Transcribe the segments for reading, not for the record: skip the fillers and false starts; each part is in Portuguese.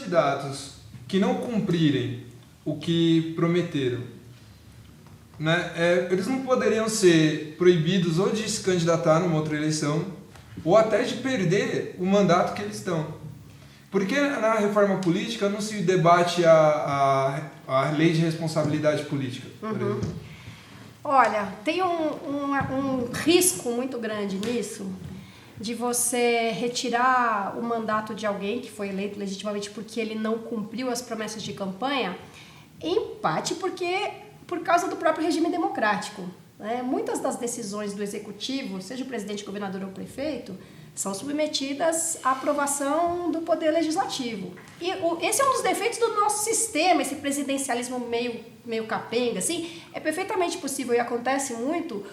candidatos que não cumprirem o que prometeram, né, eles não poderiam ser proibidos ou de se candidatar numa outra eleição ou até de perder o mandato que eles estão. Porque na reforma política não se debate a lei de responsabilidade política, por exemplo? Olha, tem um risco muito grande nisso, de você retirar o mandato de alguém que foi eleito legitimamente porque ele não cumpriu as promessas de campanha, em parte por causa do próprio regime democrático. Né? Muitas das decisões do executivo, seja o presidente, governador ou prefeito, são submetidas à aprovação do poder legislativo. E esse é um dos defeitos do nosso sistema, esse presidencialismo meio capenga, assim. É perfeitamente possível e acontece muito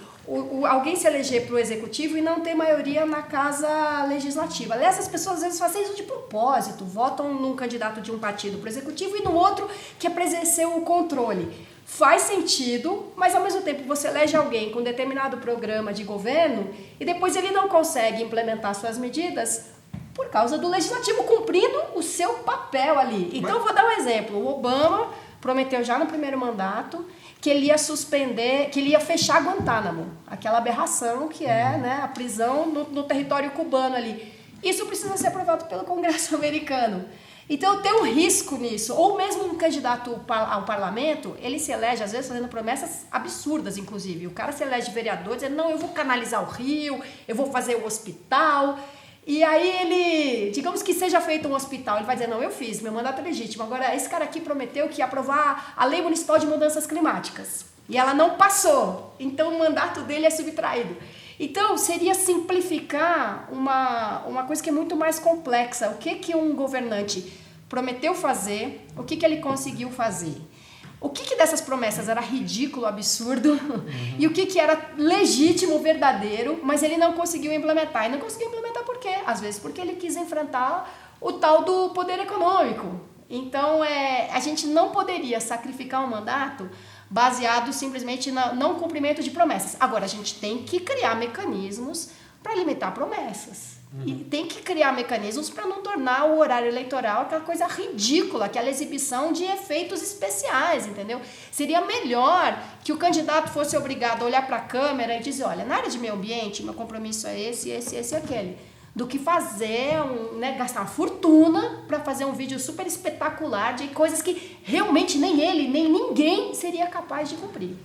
alguém se eleger para o executivo e não ter maioria na casa legislativa. Aliás, as pessoas às vezes fazem isso de propósito, votam num candidato de um partido para o executivo e no outro que é para exercer o controle. Faz sentido, mas ao mesmo tempo você elege alguém com determinado programa de governo e depois ele não consegue implementar suas medidas por causa do legislativo cumprindo o seu papel ali. Então, vou dar um exemplo. O Obama prometeu já no primeiro mandato que ele ia suspender, que ele ia fechar Guantánamo, aquela aberração que é, né, a prisão no território cubano ali. Isso precisa ser aprovado pelo Congresso americano. Então tem um risco nisso. Ou mesmo um candidato ao parlamento, ele se elege, às vezes, fazendo promessas absurdas, inclusive. O cara se elege vereador, dizendo, não, eu vou canalizar o rio, eu vou fazer o hospital. E aí ele, digamos que seja feito um hospital, ele vai dizer, não, eu fiz, meu mandato é legítimo. Agora, esse cara aqui prometeu que ia aprovar a Lei Municipal de Mudanças Climáticas. E ela não passou. Então o mandato dele é subtraído. Então, seria simplificar uma coisa que é muito mais complexa. O que um governante prometeu fazer, o que ele conseguiu fazer. O que dessas promessas era ridículo, absurdo, e o que era legítimo, verdadeiro, mas ele não conseguiu implementar. E não conseguiu implementar por quê? Às vezes porque ele quis enfrentar o tal do poder econômico. Então, a gente não poderia sacrificar um mandato baseado simplesmente no não cumprimento de promessas. Agora, a gente tem que criar mecanismos para limitar promessas. E tem que criar mecanismos para não tornar o horário eleitoral aquela coisa ridícula, aquela exibição de efeitos especiais, entendeu? Seria melhor que o candidato fosse obrigado a olhar para a câmera e dizer, olha, na área de meio ambiente, meu compromisso é esse e aquele. Do que fazer, gastar uma fortuna para fazer um vídeo super espetacular de coisas que realmente nem ele, nem ninguém seria capaz de cumprir.